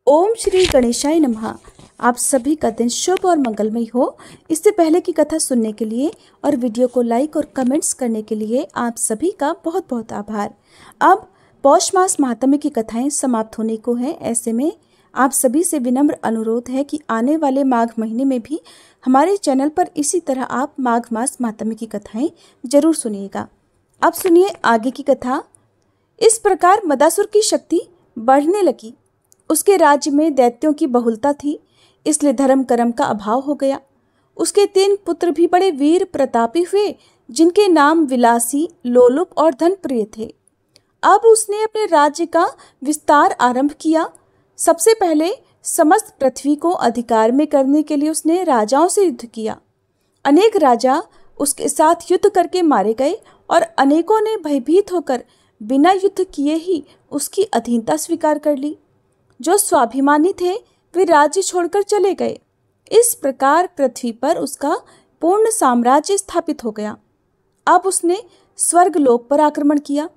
ओम श्री गणेशाय नमः। आप सभी का दिन शुभ और मंगलमय हो। इससे पहले की कथा सुनने के लिए और वीडियो को लाइक और कमेंट्स करने के लिए आप सभी का बहुत बहुत आभार। अब पौष मास महात्म्य की कथाएं समाप्त होने को हैं। ऐसे में आप सभी से विनम्र अनुरोध है कि आने वाले माघ महीने में भी हमारे चैनल पर इसी तरह आप माघ मास महात्म्य की कथाएं जरूर सुनिएगा। अब सुनिए आगे की कथा। इस प्रकार मदासुर की शक्ति बढ़ने लगी। उसके राज्य में दैत्यों की बहुलता थी, इसलिए धर्म कर्म का अभाव हो गया। उसके 3 पुत्र भी बड़े वीर प्रतापी हुए, जिनके नाम विलासी, लोलुप और धनप्रिय थे। अब उसने अपने राज्य का विस्तार आरंभ किया। सबसे पहले समस्त पृथ्वी को अधिकार में करने के लिए उसने राजाओं से युद्ध किया। अनेक राजा उसके साथ युद्ध करके मारे गए और अनेकों ने भयभीत होकर बिना युद्ध किए ही उसकी अधीनता स्वीकार कर ली। जो स्वाभिमानी थे वे राज्य छोड़कर चले गए। इस प्रकार पृथ्वी पर उसका पूर्ण साम्राज्य स्थापित हो गया। अब उसने स्वर्ग लोक पर आक्रमण किया।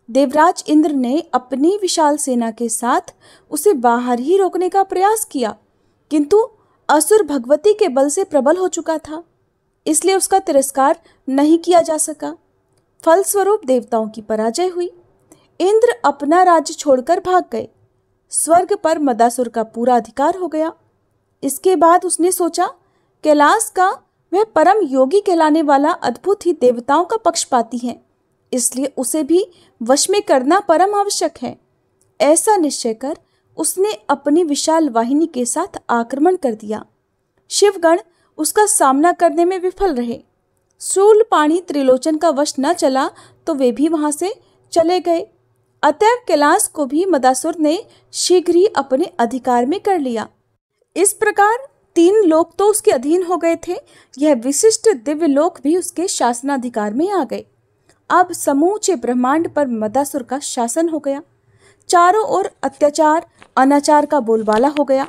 देवराज इंद्र ने अपनी विशाल सेना के साथ उसे बाहर ही रोकने का प्रयास किया, किंतु असुर भगवती के बल से प्रबल हो चुका था, इसलिए उसका तिरस्कार नहीं किया जा सका। फलस्वरूप देवताओं की पराजय हुई। इंद्र अपना राज्य छोड़कर भाग गए। स्वर्ग पर मदासुर का पूरा अधिकार हो गया। इसके बाद उसने सोचा, कैलाश का वह परम योगी कहलाने वाला अद्भुत ही देवताओं का पक्षपाती है, इसलिए उसे भी वश में करना परम आवश्यक है। ऐसा निश्चय कर उसने अपनी विशाल वाहिनी के साथ आक्रमण कर दिया। शिवगण उसका सामना करने में विफल रहे। शूलपाणी त्रिलोचन का वश न चला तो वे भी वहां से चले गए। अतएव कैलाश को भी मदासुर ने शीघ्र ही अपने अधिकार में कर लिया। इस प्रकार 3 लोक तो उसके अधीन हो गए थे, यह विशिष्ट दिव्य लोक भी उसके शासनाधिकार में आ गए। अब समूचे ब्रह्मांड पर मदासुर का शासन हो गया। चारों ओर अत्याचार अनाचार का बोलबाला हो गया।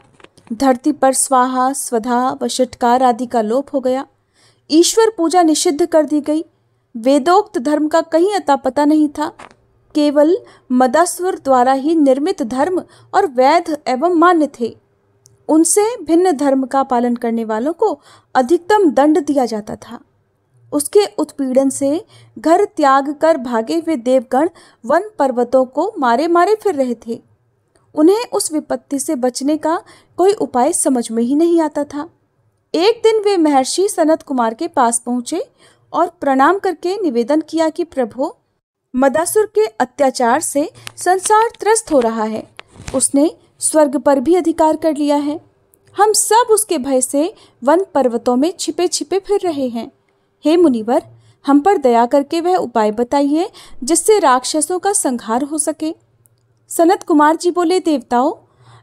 धरती पर स्वाहा स्वधा व षटकार आदि का लोप हो गया। ईश्वर पूजा निषिद्ध कर दी गई। वेदोक्त धर्म का कहीं अता पता नहीं था। केवल मदासुर द्वारा ही निर्मित धर्म और वैध एवं मान्य थे। उनसे भिन्न धर्म का पालन करने वालों को अधिकतम दंड दिया जाता था। उसके उत्पीड़न से घर त्याग कर भागे हुए देवगण वन पर्वतों को मारे मारे फिर रहे थे। उन्हें उस विपत्ति से बचने का कोई उपाय समझ में ही नहीं आता था। एक दिन वे महर्षि सनत कुमार के पास पहुंचे और प्रणाम करके निवेदन किया कि प्रभु, मदासुर के अत्याचार से संसार त्रस्त हो रहा है। उसने स्वर्ग पर भी अधिकार कर लिया है। हम सब उसके भय से वन पर्वतों में छिपे छिपे फिर रहे हैं। हे मुनिवर, हम पर दया करके वह उपाय बताइए जिससे राक्षसों का संहार हो सके। सनत कुमार जी बोले, देवताओं,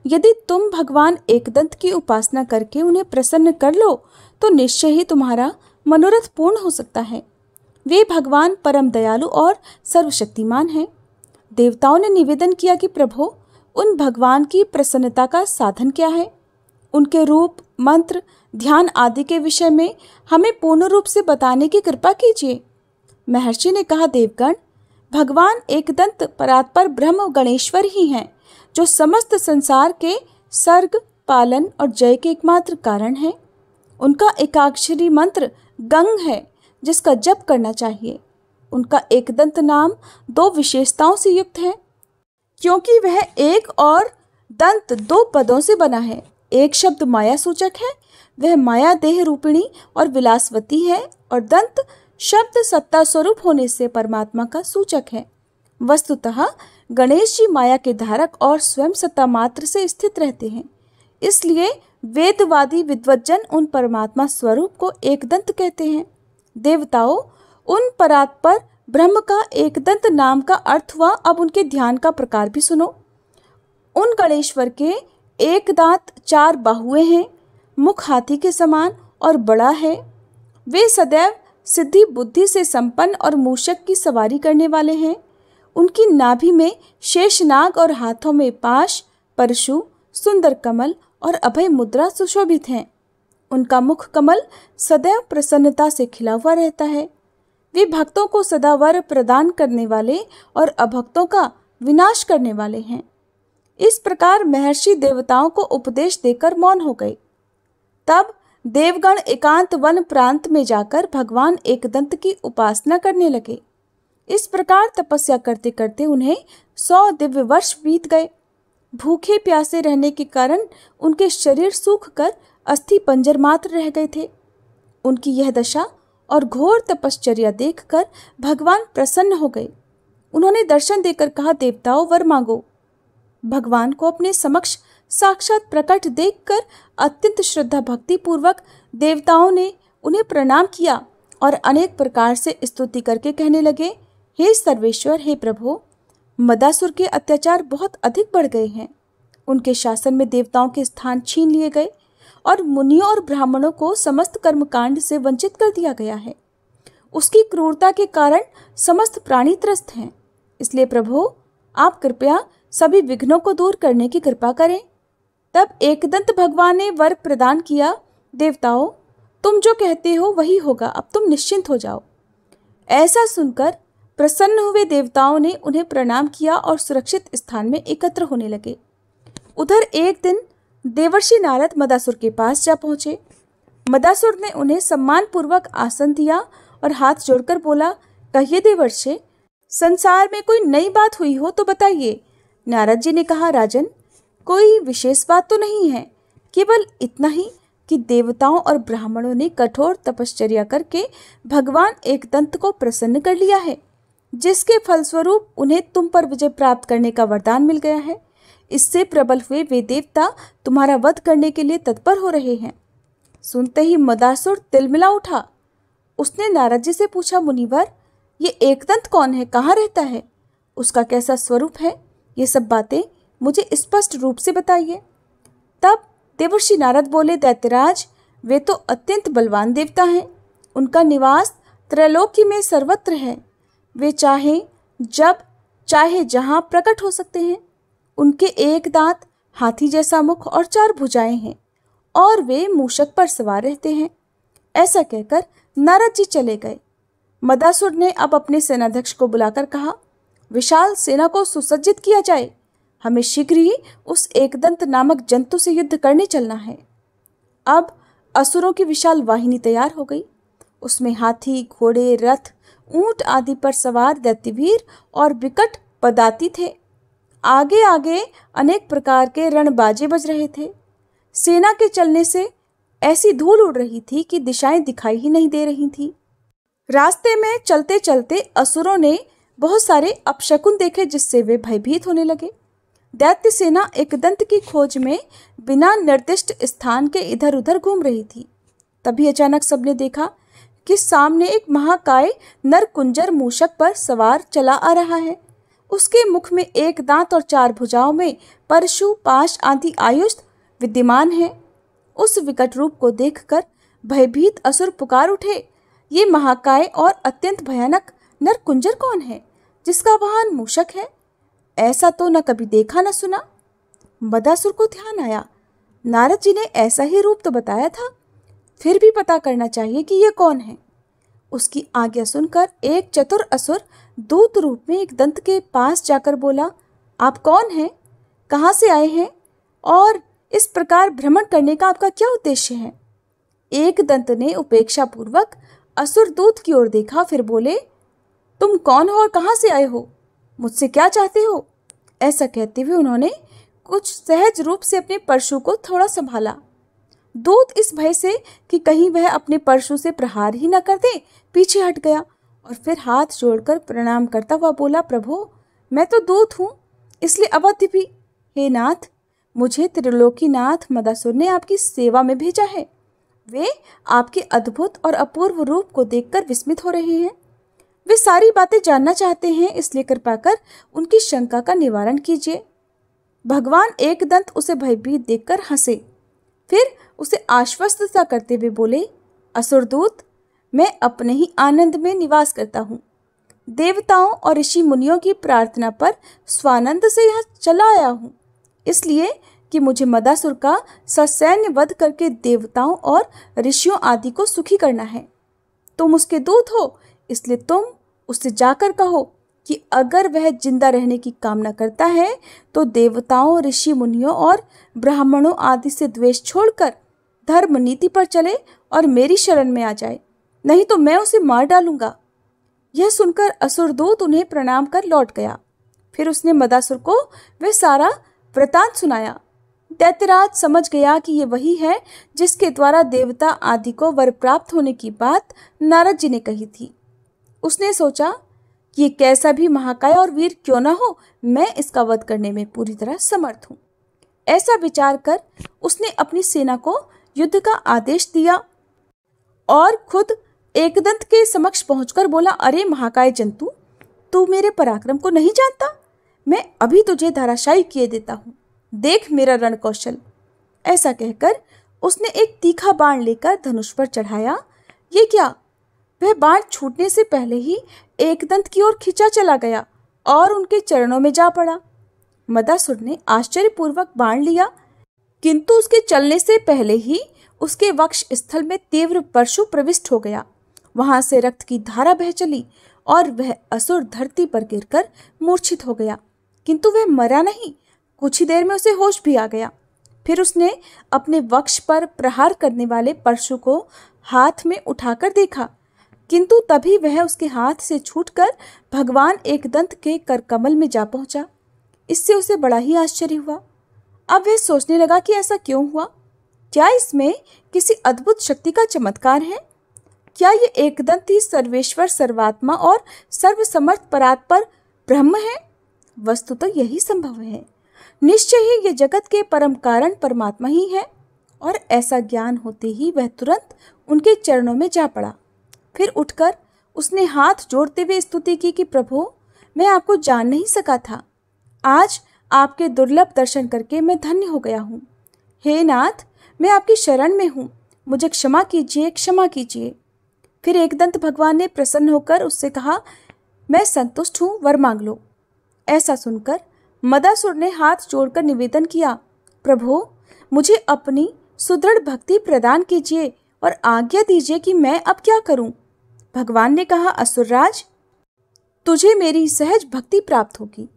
यदि तुम भगवान एकदंत की उपासना करके उन्हें प्रसन्न कर लो तो निश्चय ही तुम्हारा मनोरथ पूर्ण हो सकता है। वे भगवान परम दयालु और सर्वशक्तिमान हैं। देवताओं ने निवेदन किया कि प्रभु, उन भगवान की प्रसन्नता का साधन क्या है? उनके रूप, मंत्र, ध्यान आदि के विषय में हमें पूर्ण रूप से बताने की कृपा कीजिए। महर्षि ने कहा, देवगण, भगवान एकदंत परात्पर ब्रह्म गणेश्वर ही हैं, जो समस्त संसार के सर्ग, पालन और जय के एकमात्र कारण हैं। उनका एकाक्षरी मंत्र गंग है, जिसका जप करना चाहिए। उनका एकदंत नाम 2 विशेषताओं से युक्त है, क्योंकि वह एक और दंत 2 पदों से बना है। एक शब्द माया सूचक है, वह माया देह रूपिणी और विलासवती है, और दंत शब्द सत्ता स्वरूप होने से परमात्मा का सूचक है। वस्तुतः गणेश जी माया के धारक और स्वयं सत्ता मात्र से स्थित रहते हैं, इसलिए वेदवादी विद्वज्जन उन परमात्मा स्वरूप को एकदंत कहते हैं। देवताओं, उन परात्पर ब्रह्म का एकदंत नाम का अर्थ हुआ। अब उनके ध्यान का प्रकार भी सुनो। उन गणेश्वर के एक दांत 4 बाहुएं हैं, मुख हाथी के समान और बड़ा है। वे सदैव सिद्धि बुद्धि से संपन्न और मूषक की सवारी करने वाले हैं। उनकी नाभि में शेषनाग और हाथों में पाश, परशु, सुंदर कमल और अभय मुद्रा सुशोभित हैं। उनका मुख कमल सदैव प्रसन्नता से खिला हुआ रहता है। वे भक्तों को सदा वर प्रदान करने वाले और अभक्तों का विनाश करने वाले हैं। इस प्रकार महर्षि देवताओं को उपदेश देकर मौन हो गए। तब देवगण एकांत वन प्रांत में जाकर भगवान एकदंत की उपासना करने लगे। इस प्रकार तपस्या करते करते उन्हें 100 दिव्य वर्ष बीत गए। भूखे प्यासे रहने के कारण उनके शरीर सूखकर अस्थि पंजर मात्र रह गए थे। उनकी यह दशा और घोर तपश्चर्या देखकर भगवान प्रसन्न हो गए। उन्होंने दर्शन देकर कहा, देवताओं वर मांगो। भगवान को अपने समक्ष साक्षात प्रकट देखकर अत्यंत श्रद्धा भक्ति पूर्वक देवताओं ने उन्हें प्रणाम किया और अनेक प्रकार से स्तुति करके कहने लगे, हे सर्वेश्वर, हे प्रभु, मदासुर के अत्याचार बहुत अधिक बढ़ गए हैं। उनके शासन में देवताओं के स्थान छीन लिए गए और मुनियों और ब्राह्मणों को समस्त कर्मकांड से वंचित कर दिया गया है। उसकी क्रूरता के कारण समस्त प्राणी त्रस्त हैं। इसलिए प्रभु, आप कृपया सभी विघ्नों को दूर करने की कृपा करें। तब एकदंत भगवान ने वर प्रदान किया, देवताओं, तुम जो कहते हो वही होगा, अब तुम निश्चिंत हो जाओ। ऐसा सुनकर प्रसन्न हुए देवताओं ने उन्हें प्रणाम किया और सुरक्षित स्थान में एकत्र होने लगे। उधर एक दिन देवर्षि नारद मदासुर के पास जा पहुंचे। मदासुर ने उन्हें सम्मान पूर्वक आसन दिया और हाथ जोड़कर बोला, कहिए देवर्षि, संसार में कोई नई बात हुई हो तो बताइए। नारद जी ने कहा, राजन, कोई विशेष बात तो नहीं है, केवल इतना ही कि देवताओं और ब्राह्मणों ने कठोर तपश्चर्या करके भगवान एकदंत को प्रसन्न कर लिया है, जिसके फलस्वरूप उन्हें तुम पर विजय प्राप्त करने का वरदान मिल गया है। इससे प्रबल हुए वे देवता तुम्हारा वध करने के लिए तत्पर हो रहे हैं। सुनते ही मदासुर तिलमिला उठा। उसने नारद जी से पूछा, मुनिवर, ये एकदंत कौन है, कहाँ रहता है, उसका कैसा स्वरूप है, ये सब बातें मुझे स्पष्ट रूप से बताइए। तब देवर्षि नारद बोले, दैत्यराज, वे तो अत्यंत बलवान देवता हैं। उनका निवास त्रैलोक्य में सर्वत्र है। वे चाहे जब चाहे जहाँ प्रकट हो सकते हैं। उनके एक दांत, हाथी जैसा मुख और 4 भुजाएं हैं और वे मूषक पर सवार रहते हैं। ऐसा कहकर नारद जी चले गए। मदासुर ने अब अपने सेनाध्यक्ष को बुलाकर कहा, विशाल सेना को सुसज्जित किया जाए, हमें शीघ्र ही उस एकदंत नामक जंतु से युद्ध करने चलना है। अब असुरों की विशाल वाहिनी तैयार हो गई। उसमें हाथी, घोड़े, रथ, ऊंट आदि पर सवार दैत्यवीर और विकट पदाती थे। आगे आगे अनेक प्रकार के रणबाजे बज रहे थे। सेना के चलने से ऐसी धूल उड़ रही थी कि दिशाएं दिखाई ही नहीं दे रही थी। रास्ते में चलते चलते असुरों ने बहुत सारे अपशकुन देखे, जिससे वे भयभीत होने लगे। दैत्य सेना एकदंत की खोज में बिना निर्दिष्ट स्थान के इधर उधर घूम रही थी। तभी अचानक सबने देखा कि सामने एक महाकाय नरकुंजर मूषक पर सवार चला आ रहा है। उसके मुख में 1 दांत और 4 भुजाओं में परशु, पाश आदि आयुध विद्यमान है। उस विकट रूप को देखकर भयभीत असुर पुकार उठे, ये महाकाय और अत्यंत भयानक नरकुंजर कौन है, जिसका वाहन मूषक है? ऐसा तो न कभी देखा न सुना। मदासुर को ध्यान आया, नारद जी ने ऐसा ही रूप तो बताया था, फिर भी पता करना चाहिए कि ये कौन है। उसकी आज्ञा सुनकर एक चतुर असुर दूत रूप में एक दंत के पास जाकर बोला, आप कौन हैं, कहाँ से आए हैं और इस प्रकार भ्रमण करने का आपका क्या उद्देश्य है? एक दंत ने उपेक्षा पूर्वक असुर दूत की ओर देखा, फिर बोले, तुम कौन हो और कहाँ से आए हो, मुझसे क्या चाहते हो? ऐसा कहते हुए उन्होंने कुछ सहज रूप से अपने परशु को थोड़ा संभाला। दूत इस भय से कि कहीं वह अपने परशु से प्रहार ही न कर दे, पीछे हट गया और फिर हाथ जोड़कर प्रणाम करता हुआ बोला, प्रभु, मैं तो दूत हूँ, इसलिए अवध्य भी। हे नाथ, मुझे त्रिलोकीनाथ मदासुर ने आपकी सेवा में भेजा है। वे आपके अद्भुत और अपूर्व रूप को देखकर विस्मित हो रहे हैं। वे सारी बातें जानना चाहते हैं, इसलिए कृपा कर उनकी शंका का निवारण कीजिए। भगवान एकदंत उसे भयभीत देखकर हंसे, फिर उसे आश्वस्त सा करते हुए बोले, असुरदूत, मैं अपने ही आनंद में निवास करता हूँ। देवताओं और ऋषि मुनियों की प्रार्थना पर स्वानंद से यहाँ चला आया हूँ, इसलिए कि मुझे मदासुर का ससैन्य वध करके देवताओं और ऋषियों आदि को सुखी करना है। तुम उसके दूत हो, इसलिए तुम उससे जाकर कहो कि अगर वह जिंदा रहने की कामना करता है तो देवताओं, ऋषि मुनियों और ब्राह्मणों आदि से द्वेष छोड़कर धर्म नीति पर चले और मेरी शरण में आ जाए, नहीं तो मैं उसे मार डालूंगा। यह सुनकर असुरदूत उन्हें प्रणाम कर लौट गया। फिर उसने मदासुर को वह सारा वृतांत सुनाया। दैत्यराज समझ गया कि ये वही है जिसके द्वारा देवता आदि को वर प्राप्त होने की बात नारद जी ने कही थी। उसने सोचा कि ये कैसा भी महाकाय और वीर क्यों न हो, मैं इसका वध करने में पूरी तरह समर्थ हूँ। ऐसा विचार कर उसने अपनी सेना को युद्ध का आदेश दिया और खुद एकदंत के समक्ष पहुंचकर बोला, अरे महाकाय जंतु, तू मेरे पराक्रम को नहीं जानता? मैं अभी तुझे धराशायी किए देता हूँ, देख मेरा रण कौशल। ऐसा कहकर उसने एक तीखा बाण लेकर धनुष पर चढ़ाया। ये क्या, वह बाण छूटने से पहले ही एकदंत की ओर खिंचा चला गया और उनके चरणों में जा पड़ा। मदासुर ने आश्चर्यपूर्वक बाण लिया, किंतु उसके चलने से पहले ही उसके वक्ष स्थल में तीव्र परशु प्रविष्ट हो गया। वहां से रक्त की धारा बह चली और वह असुर धरती पर गिरकर मूर्छित हो गया, किंतु वह मरा नहीं। कुछ ही देर में उसे होश भी आ गया। फिर उसने अपने वक्ष पर प्रहार करने वाले परशु को हाथ में उठाकर देखा, किंतु तभी वह उसके हाथ से छूटकर भगवान एकदंत के करकमल में जा पहुंचा। इससे उसे बड़ा ही आश्चर्य हुआ। अब वह सोचने लगा कि ऐसा क्यों हुआ? क्या इसमें किसी अद्भुत शक्ति का चमत्कार है? क्या ये एकदंत ही सर्वेश्वर, सर्वात्मा और सर्वसमर्थ परात्पर ब्रह्म है? वस्तु तो यही संभव है। निश्चय ही ये जगत के परम कारण परमात्मा ही है। और ऐसा ज्ञान होते ही वह तुरंत उनके चरणों में जा पड़ा। फिर उठकर उसने हाथ जोड़ते हुए स्तुति की कि प्रभु, मैं आपको जान नहीं सका था। आज आपके दुर्लभ दर्शन करके मैं धन्य हो गया हूँ। हे नाथ, मैं आपकी शरण में हूँ, मुझे क्षमा कीजिए, क्षमा कीजिए। फिर एकदंत भगवान ने प्रसन्न होकर उससे कहा, मैं संतुष्ट हूँ, वर मांग लो। ऐसा सुनकर मदासुर ने हाथ जोड़कर निवेदन किया, प्रभु, मुझे अपनी सुदृढ़ भक्ति प्रदान कीजिए और आज्ञा दीजिए कि मैं अब क्या करूं। भगवान ने कहा, असुरराज, तुझे मेरी सहज भक्ति प्राप्त होगी।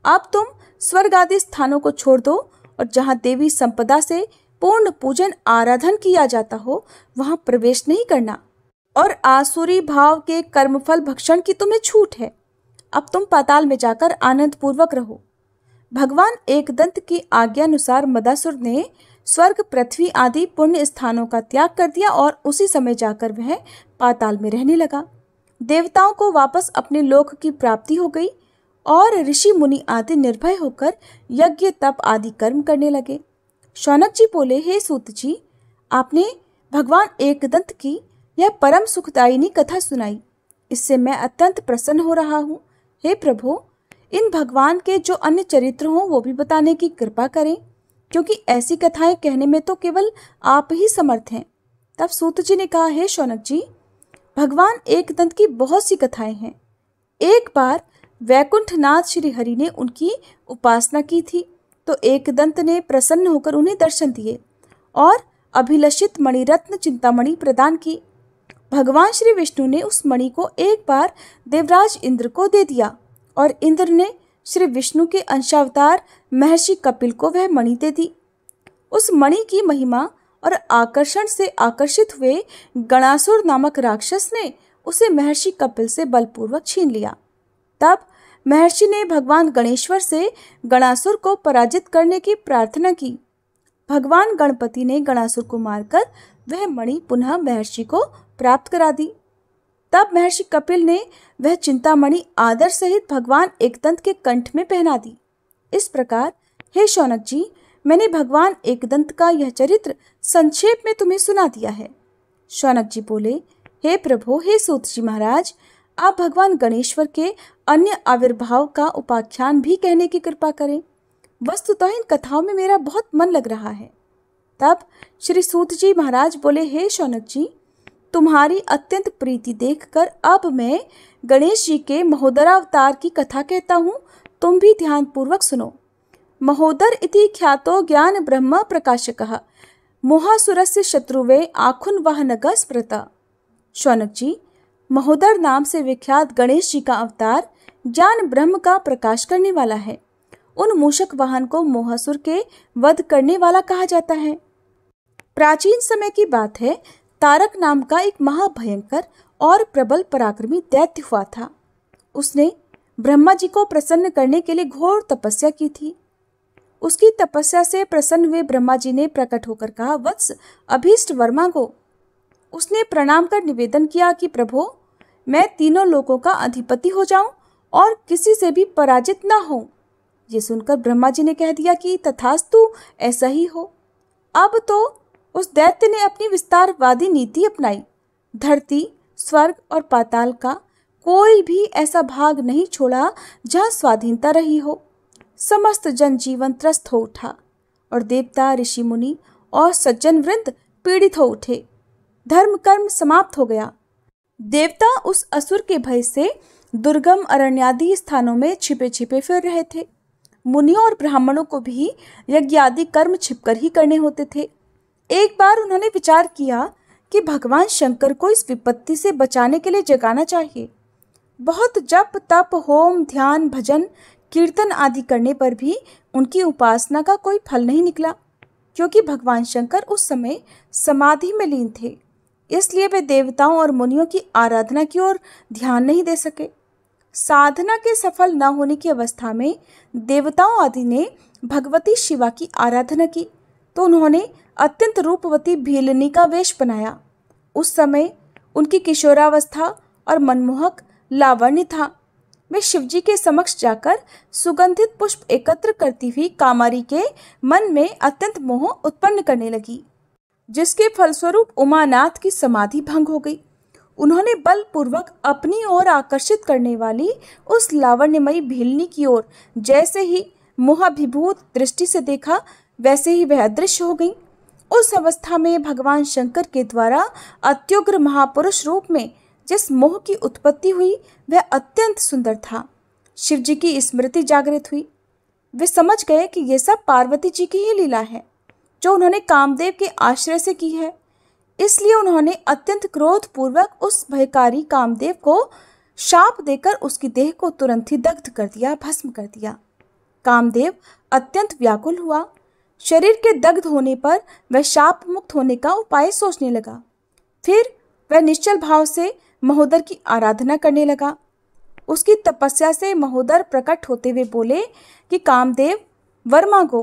अब तुम स्वर्ग आदि स्थानों को छोड़ दो और जहां देवी संपदा से पूर्ण पूजन आराधन किया जाता हो वहां प्रवेश नहीं करना, और आसुरी भाव के कर्मफल भक्षण की तुम्हें छूट है। अब तुम पाताल में जाकर आनंद पूर्वक रहो। भगवान एकदंत की आज्ञानुसार मदासुर ने स्वर्ग, पृथ्वी आदि पुण्य स्थानों का त्याग कर दिया और उसी समय जाकर वह पाताल में रहने लगा। देवताओं को वापस अपने लोक की प्राप्ति हो गई और ऋषि मुनि आदि निर्भय होकर यज्ञ, तप आदि कर्म करने लगे। शौनक जी बोले, हे सूत जी, आपने भगवान एकदंत की यह परम सुखदायिनी कथा सुनाई, इससे मैं अत्यंत प्रसन्न हो रहा हूँ। हे प्रभु, इन भगवान के जो अन्य चरित्र हों वो भी बताने की कृपा करें, क्योंकि ऐसी कथाएं कहने में तो केवल आप ही समर्थ हैं। तब सूत जी ने कहा, हे शौनक जी, भगवान एकदंत की बहुत सी कथाएं हैं। एक बार वैकुंठनाथ श्री हरि ने उनकी उपासना की थी, तो एकदंत ने प्रसन्न होकर उन्हें दर्शन दिए और अभिलषित मणिरत्न चिंतामणि प्रदान की। भगवान श्री विष्णु ने उस मणि को एक बार देवराज इंद्र को दे दिया और इंद्र ने श्री विष्णु के अंशावतार महर्षि कपिल को वह मणि दे दी। उस मणि की महिमा और आकर्षण से आकर्षित हुए गणासुर नामक राक्षस ने उसे महर्षि कपिल से बलपूर्वक छीन लिया। तब महर्षि ने भगवान गणेश्वर से गणासुर को पराजित करने की प्रार्थना की। भगवान गणपति ने गणासुर को मारकर वह मणि पुनः महर्षि को प्राप्त करा दी। तब महर्षि कपिल ने वह चिंतामणि आदर सहित भगवान एकदंत के कंठ में पहना दी। इस प्रकार हे शौनक जी, मैंने भगवान एकदंत का यह चरित्र संक्षेप में तुम्हें सुना दिया है। शौनक जी बोले, हे प्रभु, हे सूत जी महाराज, आप भगवान गणेश्वर के अन्य आविर्भाव का उपाख्यान भी कहने की कृपा करें। वस्तुतः इन कथाओं में मेरा बहुत मन लग रहा है। तब श्री सूत जी महाराज बोले, हे शौनक जी, तुम्हारी अत्यंत प्रीति देखकर अब मैं गणेश जी के महोदरावतार की कथा कहता हूँ, तुम भी ध्यान पूर्वक सुनो। महोदर इति ख्यातो ज्ञान ब्रह्म प्रकाशकः मोहासुरस्य शत्रुवे आखुन वाहनक स्मृता। शौनक जी, महोदर नाम से विख्यात गणेश जी का अवतार ज्ञान ब्रह्म का प्रकाश करने वाला है। उन मूषक वाहन को मोहासुर के वध करने वाला कहा जाता है। प्राचीन समय की बात है, तारक नाम का एक महाभयंकर और प्रबल पराक्रमी दैत्य हुआ था। उसने ब्रह्मा जी को प्रसन्न करने के लिए घोर तपस्या की थी। उसकी तपस्या से प्रसन्न हुए ब्रह्मा जी ने प्रकट होकर कहा, वत्स, अभीष्ट वर मांगो। उसने प्रणाम कर निवेदन किया कि प्रभु, मैं तीनों लोकों का अधिपति हो जाऊं और किसी से भी पराजित ना हो। ये सुनकर ब्रह्मा जी ने कह दिया कि तथास्तु, ऐसा ही हो। अब तो उस दैत्य ने अपनी विस्तारवादी नीति अपनाई। धरती, स्वर्ग और पाताल का कोई भी ऐसा भाग नहीं छोड़ा जहाँ स्वाधीनता रही हो। समस्त जनजीवन त्रस्त हो उठा और देवता, ऋषि मुनि और सज्जन वृंद पीड़ित हो उठे। धर्म कर्म समाप्त हो गया। देवता उस असुर के भय से दुर्गम अरण्यादि स्थानों में छिपे छिपे फिर रहे थे। मुनियों और ब्राह्मणों को भी यज्ञ आदि कर्म छिपकर ही करने होते थे। एक बार उन्होंने विचार किया कि भगवान शंकर को इस विपत्ति से बचाने के लिए जगाना चाहिए। बहुत जप तप, होम, ध्यान, भजन, कीर्तन आदि करने पर भी उनकी उपासना का कोई फल नहीं निकला, क्योंकि भगवान शंकर उस समय समाधि में लीन थे। इसलिए वे देवताओं और मुनियों की आराधना की ओर ध्यान नहीं दे सके। साधना के सफल न होने की अवस्था में देवताओं आदि ने भगवती शिवा की आराधना की, तो उन्होंने अत्यंत रूपवती भीलनी का वेश बनाया। उस समय उनकी किशोरावस्था और मनमोहक लावण्य था। वे शिवजी के समक्ष जाकर सुगंधित पुष्प एकत्र करती हुई कामारी के मन में अत्यंत मोह उत्पन्न करने लगी, जिसके फलस्वरूप उमानाथ की समाधि भंग हो गई। उन्होंने बलपूर्वक अपनी ओर आकर्षित करने वाली उस लावण्यमयी भीलनी की ओर जैसे ही मोहाभिभूत दृष्टि से देखा, वैसे ही वह अदृश्य हो गई। उस अवस्था में भगवान शंकर के द्वारा अत्युग्र महापुरुष रूप में जिस मोह की उत्पत्ति हुई, वह अत्यंत सुंदर था। शिव जी की स्मृति जागृत हुई। वे समझ गए कि यह सब पार्वती जी की ही लीला है, जो उन्होंने कामदेव के आश्रय से की है। इसलिए उन्होंने अत्यंत क्रोध पूर्वक उस भयकारी कामदेव को शाप देकर उसकी देह को तुरंत ही दग्ध कर दिया, भस्म कर दिया। कामदेव अत्यंत व्याकुल हुआ। शरीर के दग्ध होने पर वह शाप मुक्त होने का उपाय सोचने लगा। फिर वह निश्चल भाव से महोदर की आराधना करने लगा। उसकी तपस्या से महोदर प्रकट होते हुए बोले कि कामदेव, वर मांगो।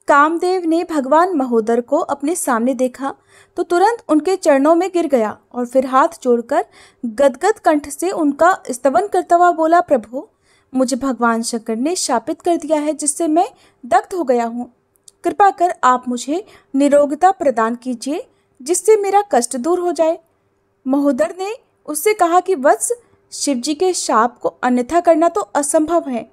कामदेव ने भगवान महोदर को अपने सामने देखा तो तुरंत उनके चरणों में गिर गया और फिर हाथ जोड़कर गदगद कंठ से उनका स्तवन करता हुआ बोला, प्रभु, मुझे भगवान शंकर ने शापित कर दिया है, जिससे मैं दग्ध हो गया हूँ। कृपा कर आप मुझे निरोगता प्रदान कीजिए, जिससे मेरा कष्ट दूर हो जाए। महोदर ने उससे कहा कि वत्स, शिवजी के शाप को अन्यथा करना तो असंभव है,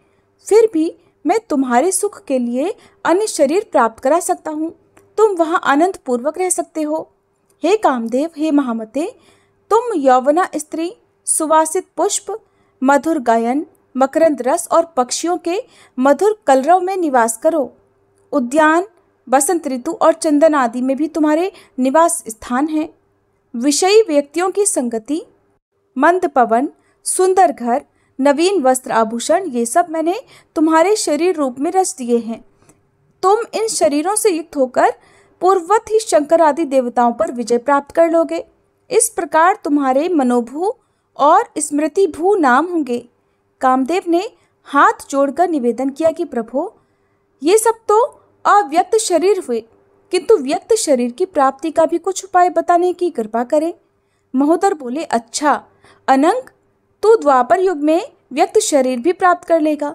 फिर भी मैं तुम्हारे सुख के लिए अन्य शरीर प्राप्त करा सकता हूँ। तुम वहाँ आनंद पूर्वक रह सकते हो। हे कामदेव, हे महामते, तुम यौवना स्त्री, सुवासित पुष्प, मधुर गायन, मकरंद रस और पक्षियों के मधुर कलरव में निवास करो। उद्यान, बसंत ऋतु और चंदन आदि में भी तुम्हारे निवास स्थान हैं। विषयी व्यक्तियों की संगति, मंद पवन, सुंदर घर, नवीन वस्त्र आभूषण, ये सब मैंने तुम्हारे शरीर रूप में रच दिए हैं। तुम इन शरीरों से युक्त होकर पूर्ववत ही शंकर आदि देवताओं पर विजय प्राप्त कर लोगे। इस प्रकार तुम्हारे मनोभू और स्मृति भू नाम होंगे। कामदेव ने हाथ जोड़कर निवेदन किया कि प्रभु, ये सब तो अव्यक्त शरीर हुए, किंतु व्यक्त शरीर की प्राप्ति का भी कुछ उपाय बताने की कृपा करें। महोदर बोले, अच्छा अनंग, तू द्वापर युग में व्यक्त शरीर भी प्राप्त कर लेगा।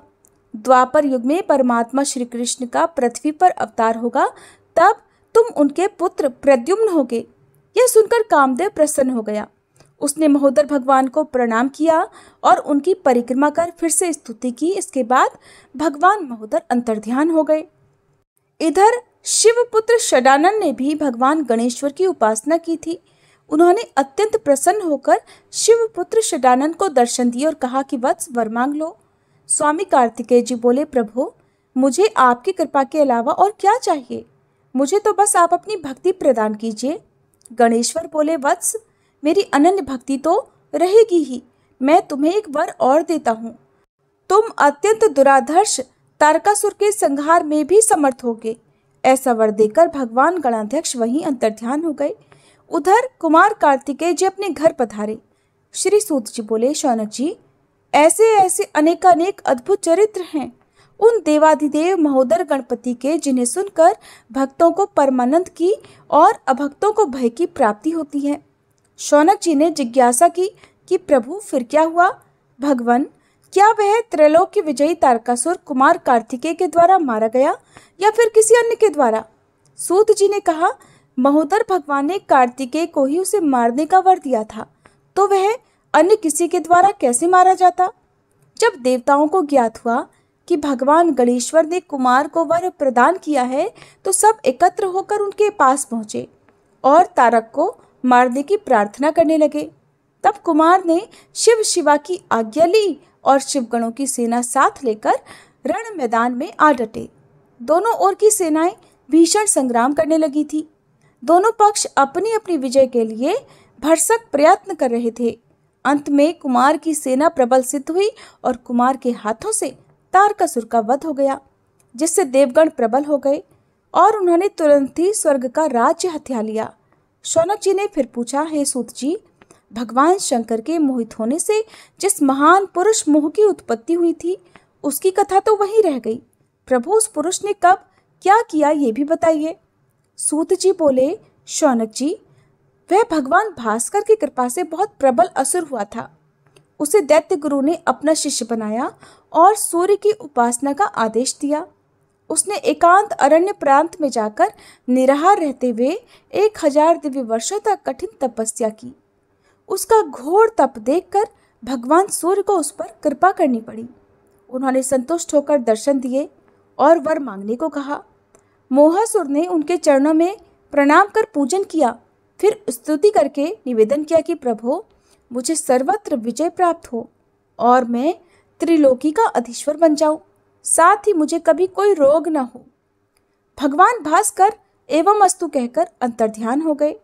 द्वापर युग में परमात्मा श्री कृष्ण का पृथ्वी पर अवतार होगा, तब तुम उनके पुत्र प्रद्युम्न होगे। यह सुनकर कामदेव प्रसन्न हो गया। उसने महोदर भगवान को प्रणाम किया और उनकी परिक्रमा कर फिर से स्तुति की। इसके बाद भगवान महोदर अंतर्ध्यान हो गए। इधर शिवपुत्र षडानन ने भी भगवान गणेश्वर की उपासना की थी। उन्होंने अत्यंत प्रसन्न होकर शिवपुत्र षडानन को दर्शन दिए और कहा कि वत्स, वर मांग लो। स्वामी कार्तिकेय जी बोले, प्रभु, मुझे आपकी कृपा के अलावा और क्या चाहिए? मुझे तो बस आप अपनी भक्ति प्रदान कीजिए। गणेश्वर बोले, वत्स, मेरी अनन्य भक्ति तो रहेगी ही, मैं तुम्हें एक वर और देता हूँ। तुम अत्यंत दुराधर्ष तारकासुर के संहार में भी समर्थ होगे। ऐसा वर देकर भगवान गणाध्यक्ष वहीं अंतर्ध्यान हो गए। उधर कुमार कार्तिकेय जी अपने घर पधारे। श्री सूत जी बोले, शौनक जी, ऐसे ऐसे अनेकानेक अद्भुत चरित्र हैं उन देवाधिदेव महोदर गणपति के, जिन्हें सुनकर भक्तों को परमानंद की और अभक्तों को भय की प्राप्ति होती है। शौनक जी ने जिज्ञासा की कि प्रभु फिर क्या हुआ? भगवान, क्या वह त्रैलोक्य विजयी तारकासुर कुमार कार्तिकेय के द्वारा मारा गया या फिर किसी अन्य के द्वारा? सूत जी ने कहा, महोदर भगवान ने कार्तिकेय को ही उसे मारने का वर दिया था, तो वह अन्य किसी के द्वारा कैसे मारा जाता? जब देवताओं को ज्ञात हुआ कि भगवान गणेश्वर ने कुमार को वर प्रदान किया है, तो सब एकत्र होकर उनके पास पहुंचे और तारक को मारने की प्रार्थना करने लगे। तब कुमार ने शिव शिवा की आज्ञा ली और शिवगणों की सेना साथ लेकर रण मैदान में आ डटे। दोनों ओर की सेनाएं भीषण संग्राम करने लगी थी। दोनों पक्ष अपनी अपनी विजय के लिए भरसक प्रयत्न कर रहे थे। अंत में कुमार की सेना प्रबल सिद्ध हुई और कुमार के हाथों से तारकासुर का वध हो गया, जिससे देवगण प्रबल हो गए और उन्होंने तुरंत ही स्वर्ग का राज्य हथिया लिया। शौनक जी ने फिर पूछा, हे सूत जी, भगवान शंकर के मोहित होने से जिस महान पुरुष मोह की उत्पत्ति हुई थी, उसकी कथा तो वहीं रह गई। प्रभु, उस पुरुष ने कब क्या किया ये भी बताइए। सूत जी बोले, शौनक जी, वह भगवान भास्कर की कृपा से बहुत प्रबल असुर हुआ था। उसे दैत्य गुरु ने अपना शिष्य बनाया और सूर्य की उपासना का आदेश दिया। उसने एकांत अरण्य प्रांत में जाकर निराहार रहते हुए 1000 दिव्य वर्षों तक कठिन तपस्या की। उसका घोर तप देखकर भगवान सूर्य को उस पर कृपा करनी पड़ी। उन्होंने संतुष्ट होकर दर्शन दिए और वर मांगने को कहा। मोहासुर ने उनके चरणों में प्रणाम कर पूजन किया, फिर स्तुति करके निवेदन किया कि प्रभु, मुझे सर्वत्र विजय प्राप्त हो और मैं त्रिलोकी का अधीश्वर बन जाऊं, साथ ही मुझे कभी कोई रोग न हो। भगवान भास्कर एवं अस्तु कहकर अंतर्ध्यान हो गए।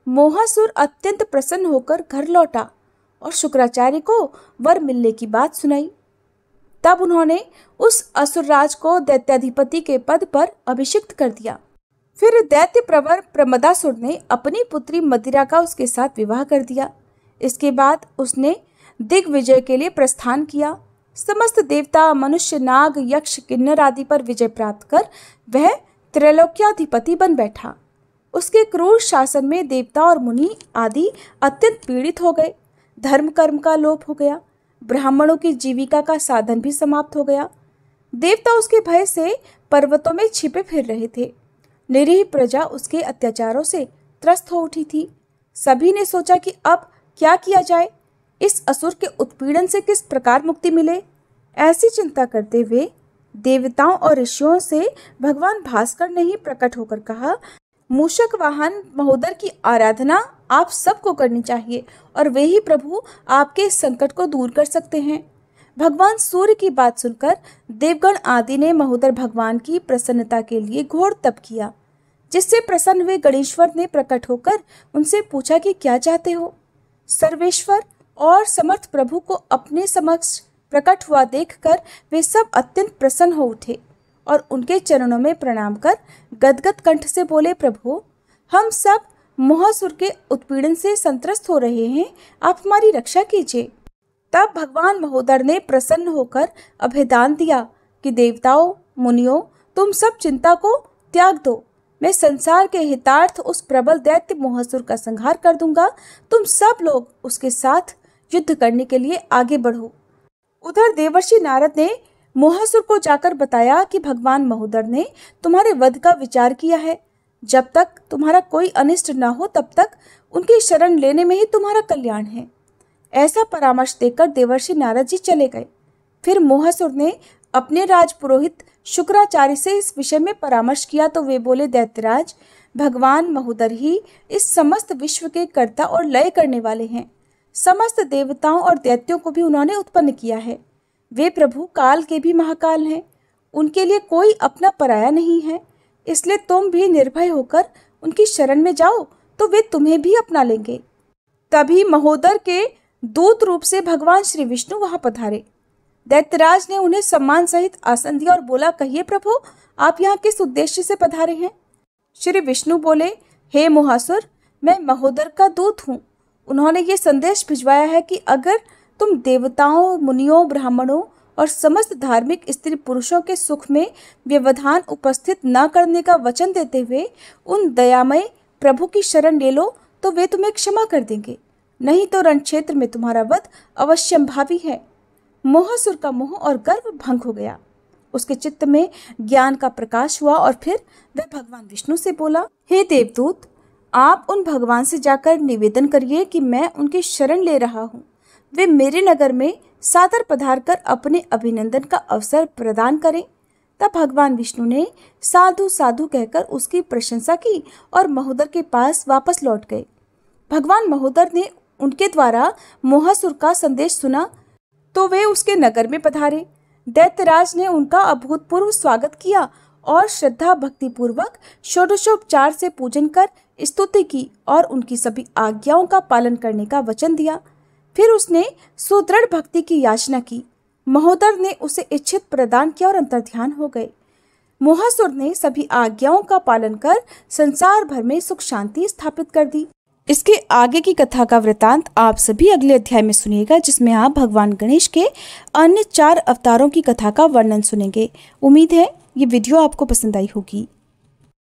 मोहासुर अत्यंत प्रसन्न होकर घर लौटा और शुक्राचार्य को वर मिलने की बात सुनाई। तब उन्होंने उस असुरराज को दैत्याधिपति के पद पर अभिषिक्त कर दिया। फिर दैत्य प्रवर प्रमदासुर ने अपनी पुत्री मदिरा का उसके साथ विवाह कर दिया। इसके बाद उसने दिग्विजय के लिए प्रस्थान किया। समस्त देवता, मनुष्य, नाग, यक्ष, किन्नर आदि पर विजय प्राप्त कर वह त्रैलोक्याधिपति बन बैठा। उसके क्रूर शासन में देवता और मुनि आदि अत्यंत पीड़ित हो गए। धर्म कर्म का लोप हो गया। ब्राह्मणों की जीविका का साधन भी समाप्त हो गया। देवता उसके भय से पर्वतों में छिपे फिर रहे थे। निरीह प्रजा उसके अत्याचारों से त्रस्त हो उठी थी। सभी ने सोचा कि अब क्या किया जाए, इस असुर के उत्पीड़न से किस प्रकार मुक्ति मिले। ऐसी चिंता करते हुए देवताओं और ऋषियों से भगवान भास्कर ने ही प्रकट होकर कहा, मूषक वाहन महोदर की आराधना आप सबको करनी चाहिए और वे ही प्रभु आपके संकट को दूर कर सकते हैं। भगवान सूर्य की बात सुनकर देवगण आदि ने महोदर भगवान की प्रसन्नता के लिए घोर तप किया, जिससे प्रसन्न हुए गणेश्वर ने प्रकट होकर उनसे पूछा कि क्या चाहते हो। सर्वेश्वर और समर्थ प्रभु को अपने समक्ष प्रकट हुआ देखकर वे सब अत्यंत प्रसन्न हो उठे और उनके चरणों में प्रणाम कर गदगद कंठ से बोले, प्रभु, हम सब मोहासुर के उत्पीड़न से संत्रस्त हो रहे हैं, आप हमारी रक्षा कीजिए। तब भगवान महोदर ने प्रसन्न होकर अभयदान दिया कि देवताओं, मुनियों, तुम सब चिंता को त्याग दो। मैं संसार के हितार्थ उस प्रबल दैत्य मोहासुर का संहार कर दूंगा। तुम सब लोग उसके साथ युद्ध करने के लिए आगे बढ़ो। उधर देवर्षि नारद ने मोहासुर को जाकर बताया कि भगवान महोदर ने तुम्हारे वध का विचार किया है। जब तक तुम्हारा कोई अनिष्ट न हो तब तक उनकी शरण लेने में ही तुम्हारा कल्याण है। ऐसा परामर्श देकर देवर्षि नारद जी चले गए। फिर मोहासुर ने अपने राजपुरोहित शुक्राचार्य से इस विषय में परामर्श किया तो वे बोले, दैत्यराज, भगवान महोदर ही इस समस्त विश्व के कर्ता और लय करने वाले हैं। समस्त देवताओं और दैत्यों को भी उन्होंने उत्पन्न किया है। वे प्रभु काल के भी महाकाल हैं। उनके लिए कोई अपना पराया नहीं है। इसलिए तुम भी निर्भय होकर उनकी शरण में जाओ तो वे तुम्हें भी अपना लेंगे। तभी महोदर के दूत रूप से भगवान श्री विष्णु वहां पधारे। दैत्यराज ने उन्हें सम्मान सहित आसन दिया और बोला, कहिए प्रभु, आप यहाँ किस उद्देश्य से पधारे हैं? श्री विष्णु बोले, हे मोहासुर, मैं महोदर का दूत हूँ। उन्होंने ये संदेश भिजवाया है कि अगर तुम देवताओं, मुनियों, ब्राह्मणों और समस्त धार्मिक स्त्री पुरुषों के सुख में व्यवधान उपस्थित न करने का वचन देते हुए उन दयामय प्रभु की शरण ले लो तो वे तुम्हें क्षमा कर देंगे, नहीं तो रण क्षेत्र में तुम्हारा वध अवश्यंभावी है। मोहासुर का मोह और गर्व भंग हो गया। उसके चित्त में ज्ञान का प्रकाश हुआ और फिर वह भगवान विष्णु से बोला, हे देवदूत, आप उन भगवान से जाकर निवेदन करिए कि मैं उनकी शरण ले रहा हूँ। वे मेरे नगर में सादर पधार कर अपने अभिनंदन का अवसर प्रदान करें। तब भगवान विष्णु ने साधु साधु कहकर उसकी प्रशंसा की और महोदर के पास वापस लौट गए। भगवान महोदर ने उनके द्वारा मोहासुर का संदेश सुना तो वे उसके नगर में पधारे। दैत्यराज ने उनका अभूतपूर्व स्वागत किया और श्रद्धा भक्ति पूर्वक षोडशोपचार से पूजन कर स्तुति की और उनकी सभी आज्ञाओं का पालन करने का वचन दिया। फिर उसने सुदृढ़ भक्ति की याचना की। महोदर ने उसे इच्छित प्रदान किया और अंतर्ध्यान हो गए। मोहासुर ने सभी आज्ञाओं का पालन कर संसार भर में सुख शांति स्थापित कर दी। इसके आगे की कथा का वृतांत आप सभी अगले अध्याय में सुनिएगा, जिसमें आप भगवान गणेश के अन्य 4 अवतारों की कथा का वर्णन सुनेंगे। उम्मीद है ये वीडियो आपको पसंद आई होगी।